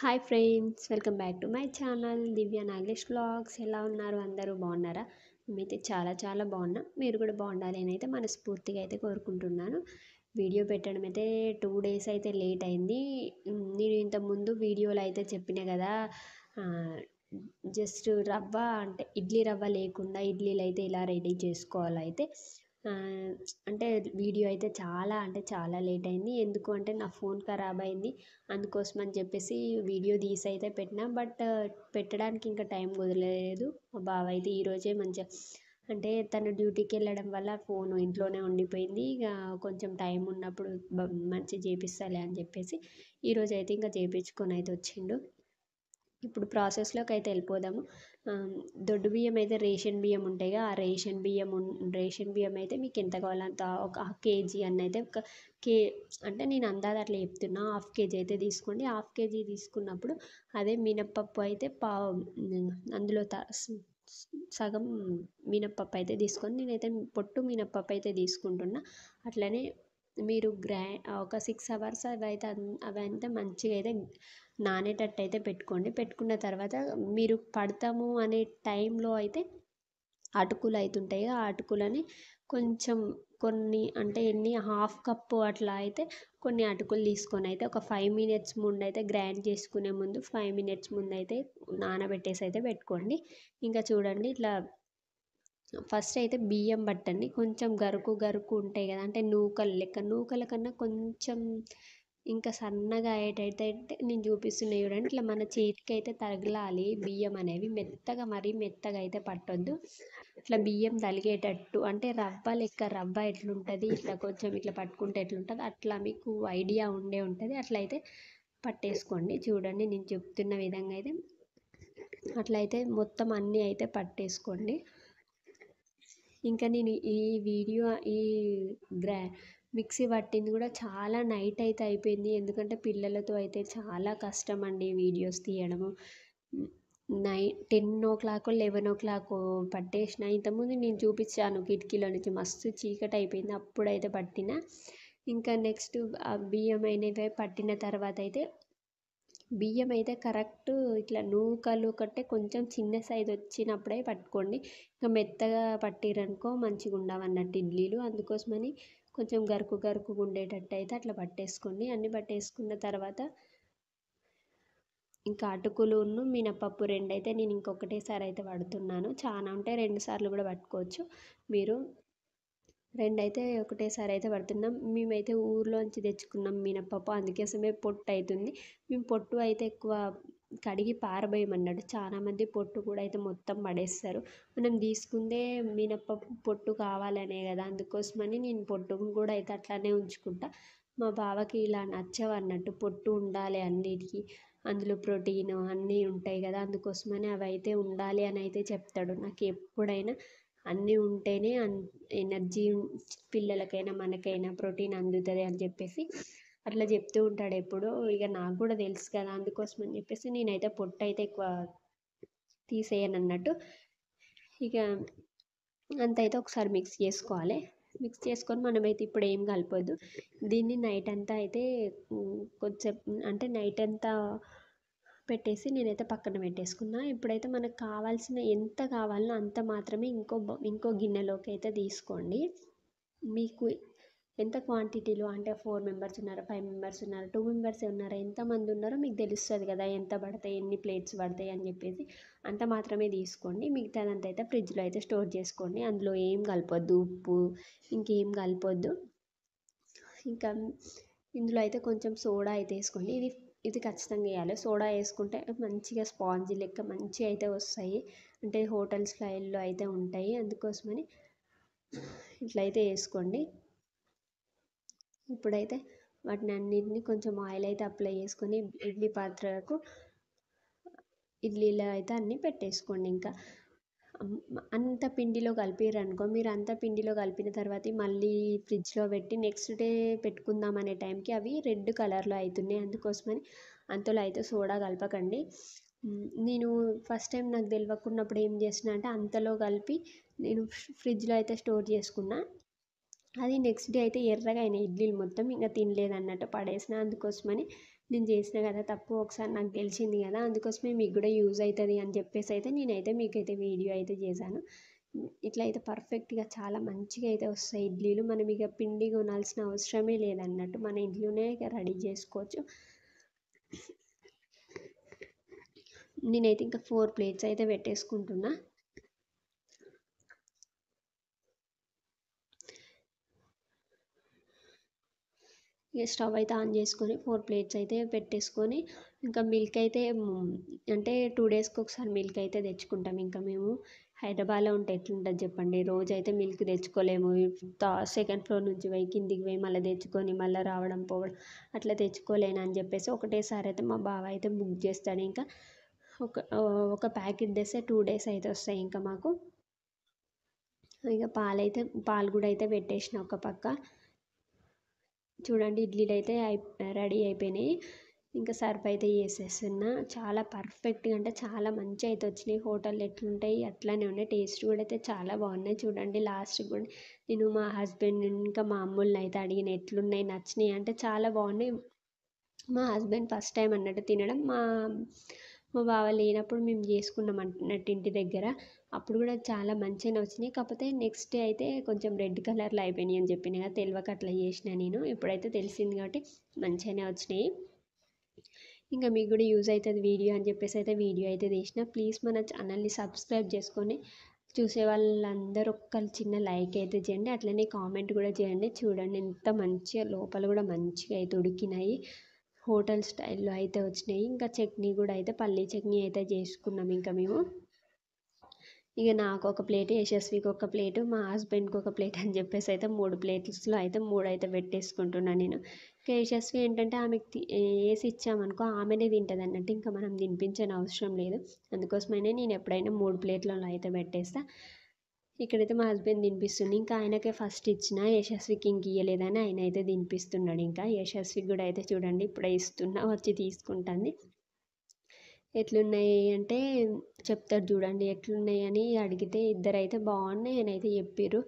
Hi friends, welcome back to my channel Divya Nagesh vlogs. ఎలా ఉన్నారు? అందరూ బాగున్నారా? మేమైతే చాలా బాగున్నాం. మీరు కూడా బాగుండాలి అని అయితే మనస్ఫూర్తిగా అయితే కోరుకుంటున్నాను. వీడియో పెట్టడం అయితే 2 డేస్ అయితే లేట్ అయింది. నేను ఇంతకుముందు వీడియోలో అయితే చెప్పిన కదా, జస్ట్ రవ్వ అంటే ఇడ్లీ రవ్వ లేకుండా ఇడ్లీలు అయితే ఇలా రెడీ చేసుకోవాలైతే. అంటే వీడియో అయితే చాలా లేట్ అయింది. ఎందుకు అంటే నా ఫోన్ ఖరాబ్ అయింది. అందుకోసం అని చెప్పేసి వీడియో తీసి అయితే పెట్టినా. బట్ పెట్టడానికి ఇంకా టైం కుదరలేదు. మా బావ అయితే ఈరోజే మంచిగా అంటే తను డ్యూటీకి వెళ్ళడం వల్ల ఫోన్ ఇంట్లోనే ఉండిపోయింది. ఇక కొంచెం టైం ఉన్నప్పుడు మంచిగా చేపిస్తాలే అని చెప్పేసి ఈరోజు అయితే ఇంకా చేపించుకొని అయితే వచ్చిండు. ఇప్పుడు ప్రాసెస్లోకి అయితే వెళ్ళిపోదాము. దొడ్డు బియ్యం అయితే రేషన్ బియ్యం ఉంటాయిగా, ఆ రేషన్ బియ్యం అయితే మీకు ఎంత కావాలంత ఒక హాఫ్ కేజీ అన్న అయితే అంటే నేను అందాది అట్లా చెప్తున్నా. హాఫ్ కేజీ అయితే తీసుకోండి. హాఫ్ కేజీ తీసుకున్నప్పుడు అదే మినప్పప్పు అయితే అందులో సగం మినప్పప్పు అయితే తీసుకొని, నేనైతే పొట్టు మినప్పప్పు అయితే తీసుకుంటున్నా. అట్లనే మీరు ఒక 6 అవర్స్ అవి అయితే మంచిగా అయితే నానేటట్టు అయితే పెట్టుకున్న తర్వాత మీరు పడతాము అనే టైంలో అయితే అటుకులు అవుతుంటాయి. ఆ అటుకులని కొంచెం కొన్ని అంటే హాఫ్ కప్పు అట్లా అయితే కొన్ని అటుకులు తీసుకొని అయితే ఒక 5 మినిట్స్ ముందు అయితే గ్రైండ్ చేసుకునే ముందు 5 మినిట్స్ ముందు అయితే నానబెట్టేసి అయితే పెట్టుకోండి. ఇంకా చూడండి, ఇట్లా ఫస్ట్ అయితే బియ్యం పట్టండి. కొంచెం గరుకు ఉంటాయి కదా, అంటే నూకల కన్నా కొంచెం ఇంకా సన్నగా అయ్యేటైతే నేను చూపిస్తున్నాయి చూడండి. ఇట్లా మన చేతికి అయితే తగలాలి బియ్యం అనేవి. మరీ మెత్తగా అయితే పట్టొద్దు. ఇట్లా బియ్యం తలిగేటట్టు, అంటే రవ్వ ఎట్లుంటుంది, ఇట్లా కొంచెం ఇట్లా పట్టుకుంటే ఎట్లుంటుంది అట్లా మీకు ఐడియా ఉంటుంది. అట్లా అయితే పట్టేసుకోండి. చూడండి, నేను చెప్తున్న విధంగా అయితే అట్లయితే మొత్తం అన్నీ అయితే పట్టేసుకోండి. ఇంకా నేను ఈ మిక్సీ పట్టింది కూడా చాలా నైట్ అయితే అయిపోయింది. ఎందుకంటే పిల్లలతో అయితే చాలా కష్టం అండి వీడియోస్ తీయడము. 10 o'clock 11 o'clock పట్టేసిన. ఇంతకుముందు నేను చూపించాను కిటికీలో నుంచి, మస్తు చీకటి అయిపోయింది అప్పుడైతే పట్టిన. ఇంకా నెక్స్ట్ ఆ బియ్యం అయినవి పట్టిన తర్వాత అయితే బియ్యం అయితే కరెక్ట్ ఇట్లా నూకలు కట్టే కొంచెం చిన్న సైజు వచ్చినప్పుడే పట్టుకోండి. ఇంకా మెత్తగా పట్టిరనుకో మంచిగా ఉండవన్నట్టు ఇడ్లీలు. అందుకోసమని కొంచెం గరుకు ఉండేటట్టు అయితే అట్లా పట్టేసుకోండి. అన్నీ పట్టేసుకున్న తర్వాత ఇంకా అటుకులును మినపప్పు రెండైతే నేను ఇంకొకటేసారి అయితే పడుతున్నాను. చాలా ఉంటే 2 సార్లు కూడా పట్టుకోవచ్చు మీరు. రెండైతే ఒకటేసారి అయితే పడుతున్నాం. మేమైతే ఊర్లోంచి తెచ్చుకున్నాం మినపప్పు, అందుకోసమే పొట్టు అవుతుంది. మేము పొట్టు అయితే ఎక్కువ కడిగి పారబోయమన్నాడు. చాలామంది పొట్టు కూడా అయితే మొత్తం పడేస్తారు. మనం తీసుకుందే మినపప్పు పొట్టు కావాలనే కదా, అందుకోసమని నేను పొట్టును కూడా అయితే అట్లానే ఉంచుకుంటా. మా బావకి ఇలా నచ్చవన్నట్టు, పొట్టు ఉండాలి అన్నిటికీ, అందులో ప్రోటీన్ అన్నీ ఉంటాయి కదా, అందుకోసమని అవి అయితే ఉండాలి అని అయితే చెప్తాడు. నాకు ఎప్పుడైనా అన్నీ ఉంటేనే ఎనర్జీ, పిల్లలకైనా మనకైనా ప్రోటీన్ అందుతుంది అని చెప్పేసి అట్లా చెప్తూ ఉంటాడు ఎప్పుడు. ఇక నాకు కూడా తెలుసు కదా, అందుకోసం అని చెప్పేసి నేనైతే పొట్టు అయితే ఎక్కువ తీసేయను అన్నట్టు. ఇక అంత అయితే ఒకసారి మిక్స్ చేసుకోవాలి. మిక్స్ చేసుకొని మనమైతే ఇప్పుడు ఏం కలపొద్దు. దీన్ని నైట్ అంతా అయితే కొంచెం అంటే నైట్ అంతా పెట్టేసి నేనైతే పక్కన పెట్టేసుకున్నా. ఇప్పుడైతే మనకు కావాల్సిన ఎంత కావాలనో అంత మాత్రమే ఇంకో గిన్నెలోకి అయితే తీసుకోండి. మీకు ఎంత క్వాంటిటీలో, అంటే 4 మెంబర్స్ ఉన్నారా, 5 మెంబర్స్ ఉన్నారా, 2 మెంబర్స్ ఉన్నారా, ఎంతమంది ఉన్నారో మీకు తెలుస్తుంది కదా, ఎంత పడతాయి, ఎన్ని ప్లేట్స్ పడతాయి అని చెప్పేసి అంత మాత్రమే తీసుకోండి. మిగతాదంతా అయితే ఫ్రిడ్జ్లో అయితే స్టోర్ చేసుకోండి. అందులో ఏం కలపొద్దు, ఉప్పు ఇంకేం కలపొద్దు. ఇంకా ఇందులో అయితే కొంచెం సోడా అయితే వేసుకోండి. ఇది ఖచ్చితంగా వేయాలి. సోడా వేసుకుంటే మంచిగా స్పాంజీ లెక్క మంచిగా అయితే వస్తాయి. అంటే హోటల్ స్టైల్లో అయితే ఉంటాయి. అందుకోసమని ఇట్లయితే వేసుకోండి. ఇప్పుడైతే వాటిని అన్నిటిని కొంచెం ఆయిల్ అయితే అప్లై చేసుకొని ఇడ్లీ పాత్రకు ఇడ్లీలో అయితే అన్నీ పెట్టేసుకోండి. ఇంకా అంత పిండిలో కలిపిరనుకో, మీరు అంత పిండిలో కలిపిన తర్వాత మళ్ళీ ఫ్రిడ్జ్లో పెట్టి నెక్స్ట్ డే పెట్టుకుందాం అనే టైంకి అవి రెడ్ కలర్లో అవుతున్నాయి. అందుకోసమని అంతలో అయితే సోడా కలపకండి. నేను ఫస్ట్ టైం నాకు తెలియకున్నప్పుడు ఏం చేసిన అంటే అంతలో కలిపి నేను ఫ్రిడ్జ్లో అయితే స్టోర్ చేసుకున్నా. అది నెక్స్ట్ డే అయితే ఎర్రగా అయినాయి ఇడ్లీలు మొత్తం. ఇంకా తినలేదు అన్నట్టు పడేసిన. అందుకోసమని నేను చేసిన కదా తప్పు ఒకసారి నాకు తెలిసింది కదా, అందుకోసమే మీకు కూడా యూజ్ అవుతుంది అని చెప్పేసి అయితే నేనైతే మీకైతే వీడియో అయితే చేశాను. ఇట్లా అయితే పర్ఫెక్ట్గా చాలా మంచిగా అయితే వస్తాయి ఇడ్లీలు. మనం ఇక పిండి కొనాల్సిన అవసరమే లేదన్నట్టు, మన ఇంట్లోనే రెడీ చేసుకోవచ్చు. నేనైతే ఇంకా 4 ప్లేట్స్ అయితే పెట్టేసుకుంటున్నా. ఇక స్టవ్ అయితే ఆన్ చేసుకొని 4 ప్లేట్స్ అయితే పెట్టేసుకొని, ఇంకా మిల్క్ అయితే అంటే 2 డేస్కి ఒకసారి మిల్క్ అయితే తెచ్చుకుంటాం. ఇంకా మేము హైదరాబాద్లో ఉంటే ఎట్లుంటుంది చెప్పండి, రోజు అయితే మిల్క్ తెచ్చుకోలేము. సెకండ్ ఫ్లోర్ నుంచి పోయి కిందికి పోయి మళ్ళీ తెచ్చుకొని మళ్ళీ రావడం పోవడం అట్లా తెచ్చుకోలేను అని చెప్పేసి ఒకటేసారి అయితే మా బావ అయితే బుక్ చేస్తాడు. ఇంకా ఒక ఒక ప్యాకెట్ తెస్తే 2 డేస్ అయితే వస్తాయి ఇంకా మాకు. ఇక పాలు కూడా అయితే పెట్టేసిన ఒక పక్క. చూడండి ఇడ్లీలు అయితే రెడీ అయిపోయినాయి. ఇంకా సర్వ్ అయితే చేసేస్తున్నా. చాలా పర్ఫెక్ట్గా అంటే చాలా మంచిగా అయితే వచ్చినాయి. హోటల్ ఎట్లుంటాయి అట్లానే ఉన్నాయి. టేస్ట్ కూడా అయితే చాలా బాగున్నాయి. చూడండి లాస్ట్కి కూడా నేను మా హస్బెండ్ ఇంకా మా అమ్ముల్ని అయితే అడిగిన ఎట్లున్నాయి నచ్చినాయి అంటే చాలా బాగున్నాయి. మా హస్బెండ్ ఫస్ట్ టైం అన్నట్టు తినడం. మా బావ లేనప్పుడు మేము చేసుకున్నాం అన్నట్టు ఇంటి దగ్గర. అప్పుడు కూడా చాలా మంచిగానే వచ్చినాయి. కాకపోతే నెక్స్ట్ డే అయితే కొంచెం రెడ్ కలర్లో అయిపోయినాయి అని చెప్పిన కదా, తెలియక అట్లా చేసిన నేను. ఇప్పుడైతే తెలిసింది కాబట్టి మంచిగానే వచ్చినాయి. ఇంకా మీకు కూడా యూజ్ అవుతుంది వీడియో అని చెప్పేసి అయితే వీడియో అయితే తీసిన. ప్లీజ్ మన ఛానల్ని సబ్స్క్రైబ్ చేసుకొని చూసే వాళ్ళందరూ ఒక్క చిన్న లైక్ అయితే చేయండి. అట్లనే కామెంట్ కూడా చేయండి. చూడండి ఎంత మంచిగా లోపల కూడా మంచిగా అయితే ఉడికినాయి. హోటల్ స్టైల్లో అయితే వచ్చినాయి. ఇంకా చట్నీ కూడా అయితే పల్లీ చట్నీ అయితే చేసుకున్నాం ఇంకా మేము. ఇక నాకు ఒక ప్లేట్, యశస్వికి ఒక ప్లేటు, మా హస్బెండ్కి ఒక ప్లేట్ అని చెప్పేసి అయితే 3 ప్లేట్స్లో అయితే 3 అయితే పెట్టేసుకుంటున్నాను నేను. ఇంకా యశస్వి ఏంటంటే ఆమెకి వేసి ఇచ్చామనుకో ఆమెనే తింటుంది అన్నట్టు, ఇంకా మనం తినిపించని అవసరం లేదు. అందుకోసమైనా నేను ఎప్పుడైనా 3 ప్లేట్లలో అయితే పెట్టేస్తా. ఇక్కడైతే మా హస్బెండ్ తినిపిస్తుంది. ఇంకా ఆయనకే ఫస్ట్ ఇచ్చిన, యశస్వికి ఇంక ఇయ్యలేదని ఆయన అయితే తినిపిస్తున్నాడు. ఇంకా యశస్వికి కూడా అయితే చూడండి ఇప్పుడే ఇస్తున్నా, వచ్చి తీసుకుంటుంది. ఎట్లున్నాయి అంటే చెప్తారు చూడండి, ఎట్లున్నాయి అని అడిగితే ఇద్దరైతే బాగున్నాయి అని అయితే చెప్పారు.